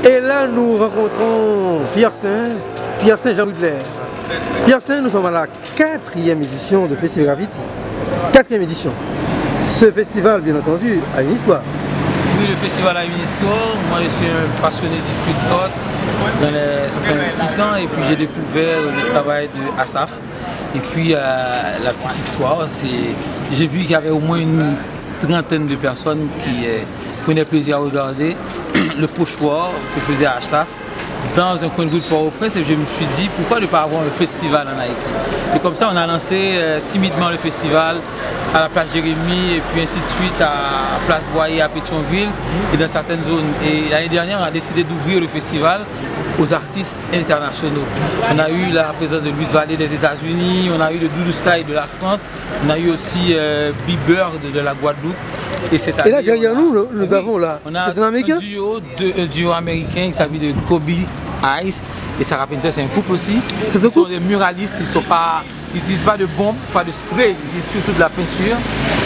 Et là, nous rencontrons Pierre Saint-Jean Baudelaire. Pierre Saint, nous sommes à la 4e édition de Festival Graffiti. 4e édition. Ce festival, bien entendu, a une histoire. Oui, le festival a une histoire. Moi, je suis un passionné du street art. Ça fait un petit temps et puis j'ai découvert le travail de Asaf. Et puis la petite histoire, j'ai vu qu'il y avait au moins une trentaine de personnes qui prenaient plaisir à regarder le pochoir que faisait Asaf dans un coin de rue de Port-au-Prince, et je me suis dit pourquoi ne pas avoir un festival en Haïti. Et comme ça on a lancé timidement le festival à la place Jérémy et puis ainsi de suite à Place Boyer, à Pétionville et dans certaines zones. Et l'année dernière on a décidé d'ouvrir le festival aux artistes internationaux. On a eu la présence de Louis Vallée des États-Unis, on a eu le Doudou Style de la France, on a eu aussi Bieber de la Guadeloupe. Et là derrière nous, nous avons là, c'est un américain, un duo américain qui s'appelle de Kobe Ice et Sarah Pinter, c'est un couple aussi. Ce sont des muralistes, ils n'utilisent pas de bombes, pas de spray, ils utilisent surtout de la peinture.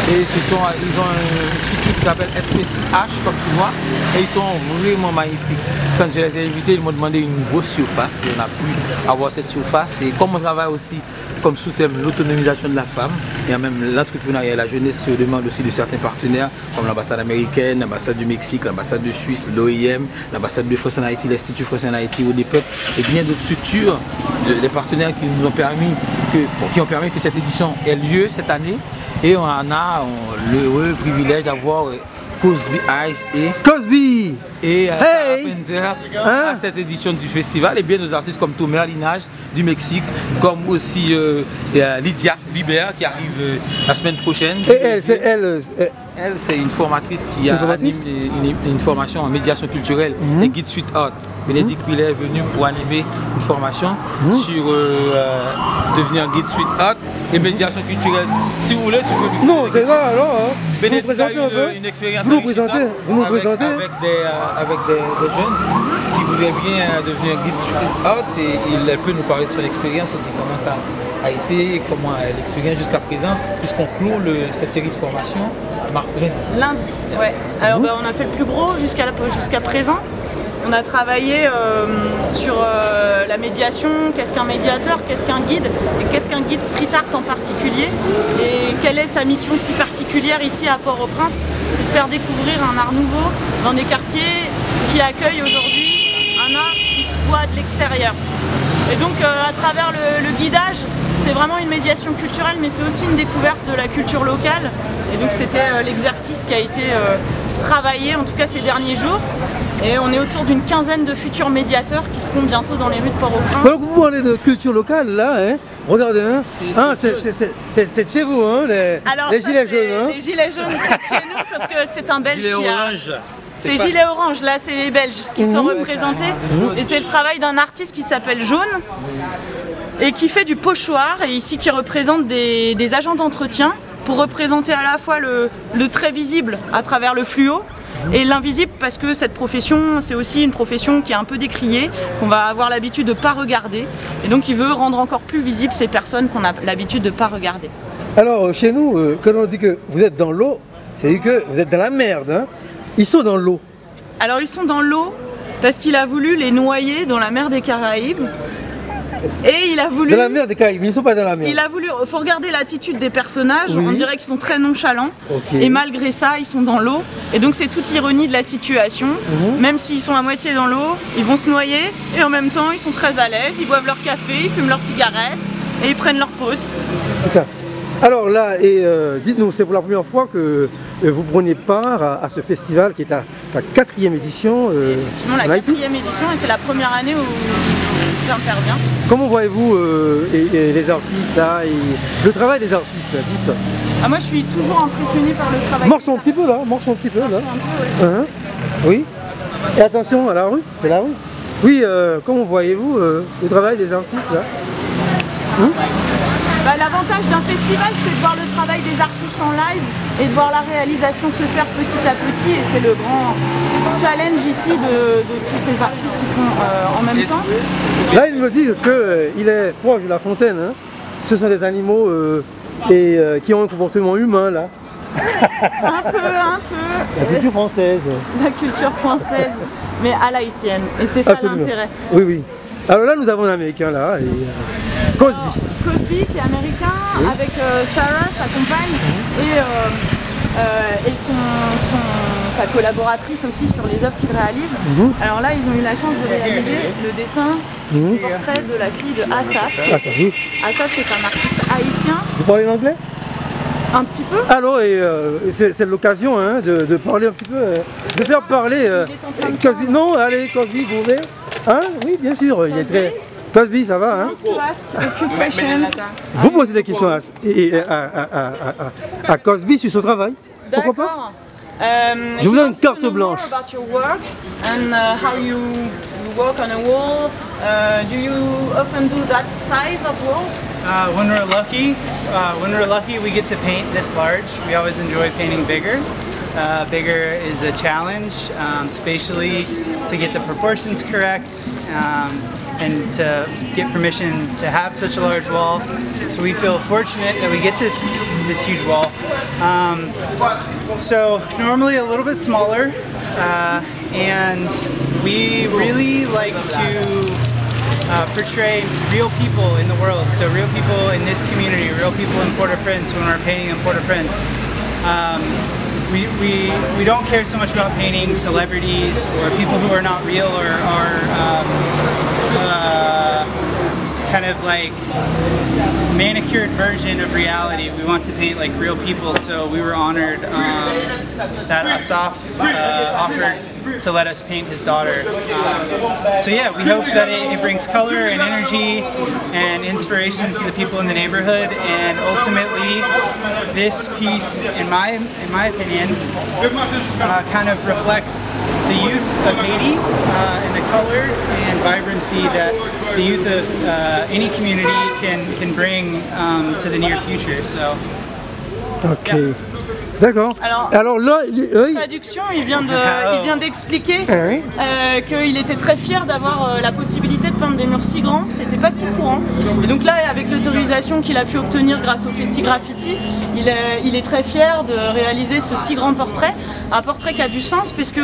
Et ils ont une structure qui s'appelle SPCH, comme tu vois, et ils sont vraiment magnifiques. Quand je les ai invités, ils m'ont demandé une grosse surface, et on a pu avoir cette surface. Et comme on travaille aussi comme sous-thème l'autonomisation de la femme, et même l'entrepreneuriat et la jeunesse, se demande aussi de certains partenaires, comme l'ambassade américaine, l'ambassade du Mexique, l'ambassade de Suisse, l'OIM, l'ambassade de France en Haïti, l'Institut français en Haïti, ODPEP, et bien d'autres structures, des partenaires qui nous ont permis que cette édition ait lieu cette année. Et on a l'heureux privilège d'avoir Cosby Ice et Sarah Pinter à cette édition du festival, et bien nos artistes comme Thomas Linage du Mexique, comme aussi Lydia Viber qui arrive la semaine prochaine. Et elle, c'est une formatrice qui anime une formation en médiation culturelle et guide street art. Bénédicte Pilet est venu pour animer une formation sur devenir guide street art et médiation culturelle. Si vous voulez, tu peux lui... Non, c'est là alors. Bénédicte a eu une expérience enrichissante avec des jeunes qui voulaient bien devenir guide street art, et il peut nous parler de son expérience aussi, comment ça a été, comment l'expérience jusqu'à présent, puisqu'on clôt cette série de formations lundi. Ouais. Alors on a fait le plus gros jusqu'à présent. On a travaillé sur la médiation, qu'est-ce qu'un médiateur, qu'est-ce qu'un guide, et qu'est-ce qu'un guide street art en particulier, et quelle est sa mission si particulière ici à Port-au-Prince, c'est de faire découvrir un art nouveau dans des quartiers qui accueillent aujourd'hui un art qui se voit de l'extérieur. Et donc à travers le guidage, c'est vraiment une médiation culturelle, mais c'est aussi une découverte de la culture locale, et donc c'était l'exercice qui a été travaillé en tout cas ces derniers jours. Et on est autour d'une quinzaine de futurs médiateurs qui seront bientôt dans les rues de Port-au-Prince. Alors vous parlez de culture locale là, hein. Regardez, hein. C'est de chez vous, hein, les gilets jaunes. Les gilets jaunes, c'est de chez nous, sauf que c'est un Belge qui a... C'est gilet orange, là c'est les Belges qui sont représentés. Et c'est le travail d'un artiste qui s'appelle Jaune et qui fait du pochoir, et ici qui représente des agents d'entretien pour représenter à la fois le très visible à travers le fluo, et l'invisible, parce que cette profession, c'est aussi une profession qui est un peu décriée, qu'on va avoir l'habitude de ne pas regarder. Et donc il veut rendre encore plus visibles ces personnes qu'on a l'habitude de ne pas regarder. Alors chez nous, quand on dit que vous êtes dans l'eau, c'est que vous êtes dans la merde. Hein. Ils sont dans l'eau. Alors ils sont dans l'eau parce qu'il a voulu les noyer dans la mer des Caraïbes. Et il a voulu... Dans la mer des Caraïbes, ils ne sont pas dans la mer. Il a voulu... Il faut regarder l'attitude des personnages, on dirait qu'ils sont très nonchalants. Et malgré ça, ils sont dans l'eau. Et donc c'est toute l'ironie de la situation. Même s'ils sont à moitié dans l'eau, ils vont se noyer. Et en même temps, ils sont très à l'aise. Ils boivent leur café, ils fument leurs cigarettes. Et ils prennent leur pause. C'est ça. Alors là, dites-nous, c'est pour la première fois que vous preniez part à ce festival qui est à sa 4e édition. C'est effectivement la 4e édition, et c'est la première année où j'interviens. Comment voyez-vous les artistes là, et le travail des artistes là, dites. Moi je suis toujours impressionnée par le travail. Marchons un petit peu là, marchons un petit peu là. Oui. Et attention à la rue, c'est la rue. Oui, comment voyez-vous le travail des artistes là? L'avantage d'un festival, c'est de voir le travail des artistes en live et de voir la réalisation se faire petit à petit, et c'est le grand challenge ici de tous ces artistes qui font en même temps. Là, il me dit qu'il est proche de la fontaine. Hein. Ce sont des animaux qui ont un comportement humain là. Un peu. La culture française. La culture française, mais à l'haïtienne. Et c'est ça l'intérêt. Oui, oui. Alors là, nous avons un Américain, là, et Cosby. Alors, Cosby, qui est américain, oui. Avec Sarah, sa compagne, et sa collaboratrice aussi sur les œuvres qu'il réalise. Alors là, ils ont eu la chance de réaliser le dessin du portrait de la fille de Asaph. Asaph est un artiste haïtien. Vous parlez l'anglais? Un petit peu. Alors, et c'est l'occasion hein, de parler un petit peu, de faire parler Cosby. Non, allez, Cosby, vous voulez? Hein? Oui, bien sûr, Cosby. Il est très... Cosby, ça va, hein? Vous posez des questions à Cosby sur son travail. Pourquoi pas? Je vous donne une carte blanche. About your work and how you work on a wall. Do you often do that size of walls? When we're lucky, we get to paint this large. We always enjoy painting bigger. Bigger is a challenge, spatially, to get the proportions correct and to get permission to have such a large wall. So we feel fortunate that we get this huge wall. So normally a little bit smaller, and we really like to portray real people in the world. So real people in this community, real people in Port-au-Prince when we're painting in Port-au-Prince. We don't care so much about painting celebrities or people who are not real or kind of like manicured version of reality. We want to paint like real people, so we were honored that Asaph offered to let us paint his daughter. So yeah, we hope that it brings color and energy and inspiration to the people in the neighborhood, and ultimately this piece, in my opinion, kind of reflects the youth of Haiti and the color and vibrancy that the youth of any community can bring to the near future. So, okay. Yeah. D'accord. Alors là, traduction, il vient d'expliquer qu'il était très fier d'avoir la possibilité de peindre des murs si grands, c'était pas si courant. Et donc là, avec l'autorisation qu'il a pu obtenir grâce au Festi Graffiti, il est très fier de réaliser ce si grand portrait. Un portrait qui a du sens puisque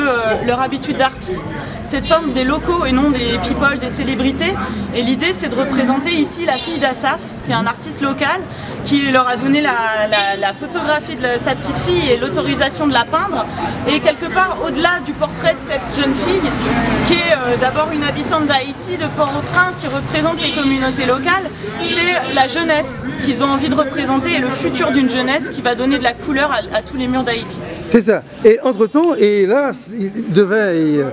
leur habitude d'artiste, c'est de peindre des locaux et non des people, des célébrités. Et l'idée, c'est de représenter ici la fille d'Asaph, qui est un artiste local, qui leur a donné la photographie de sa petite fille et l'autorisation de la peindre. Et quelque part, au-delà du portrait de cette jeune fille, qui est d'abord une habitante d'Haïti, de Port-au-Prince, qui représente les communautés locales, c'est la jeunesse qu'ils ont envie de représenter et le futur d'une jeunesse qui va donner de la couleur à tous les murs d'Haïti. C'est ça. Et entre-temps, et là, il devait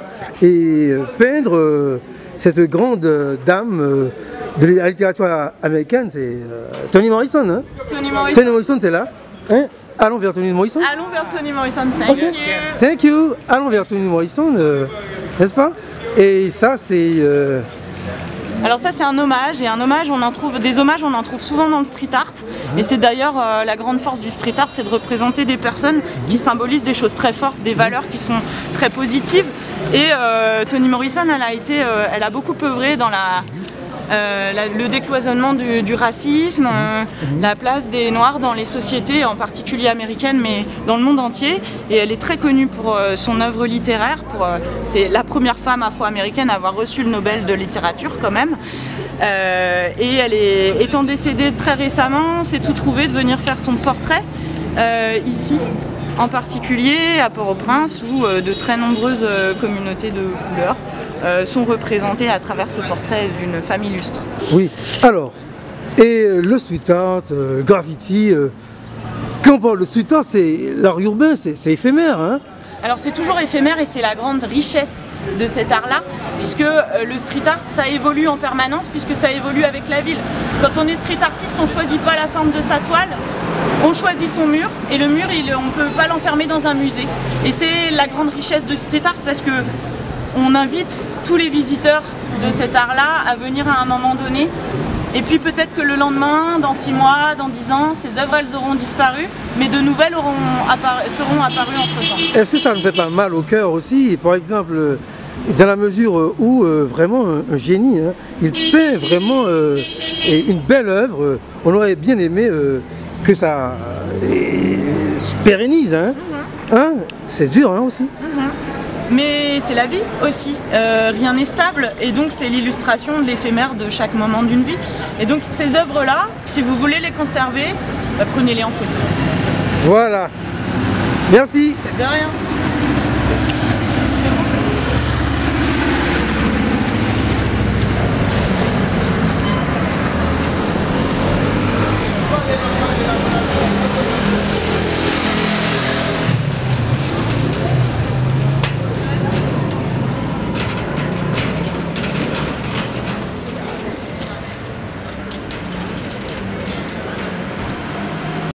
peindre cette grande dame de la littérature américaine, c'est Toni Morrison. Hein? Toni Morrison, c'est là. Hein? Allons vers Toni Morrison. Allons vers Toni Morrison, thank you. Thank you. Allons vers Toni Morrison, n'est-ce pas? Et ça, c'est... Alors ça, c'est un hommage, et des hommages, on en trouve souvent dans le street art. Et c'est d'ailleurs la grande force du street art, c'est de représenter des personnes qui symbolisent des choses très fortes, des valeurs qui sont très positives. Et Toni Morrison, elle a beaucoup œuvré dans le décloisonnement du racisme, la place des Noirs dans les sociétés, en particulier américaines, mais dans le monde entier. Et elle est très connue pour son œuvre littéraire. C'est la première femme afro-américaine à avoir reçu le Nobel de littérature quand même. Et étant décédée très récemment, s'est tout trouvé de venir faire son portrait ici, en particulier à Port-au-Prince, où de très nombreuses communautés de couleurs sont représentés à travers ce portrait d'une femme illustre. Oui, alors, et le street art, le graffiti, quand on parle de street art, c'est l'art urbain, c'est éphémère, hein? Alors c'est toujours éphémère et c'est la grande richesse de cet art-là, puisque le street art, ça évolue en permanence, puisque ça évolue avec la ville. Quand on est street artiste, on ne choisit pas la forme de sa toile, on choisit son mur, et le mur, on ne peut pas l'enfermer dans un musée. Et c'est la grande richesse de street art, parce que on invite tous les visiteurs de cet art-là à venir à un moment donné. Et puis peut-être que le lendemain, dans 6 mois, dans 10 ans, ces œuvres elles auront disparu, mais de nouvelles seront apparues entre-temps. Est-ce que ça ne fait pas mal au cœur aussi, par exemple, dans la mesure où vraiment un génie, hein, il peint vraiment une belle œuvre, on aurait bien aimé que ça se pérennise. Hein. Hein, c'est dur hein, aussi. Mais c'est la vie aussi, rien n'est stable et donc c'est l'illustration de l'éphémère de chaque moment d'une vie. Et donc ces œuvres-là, si vous voulez les conserver, prenez-les en photo. Voilà. Merci. De rien.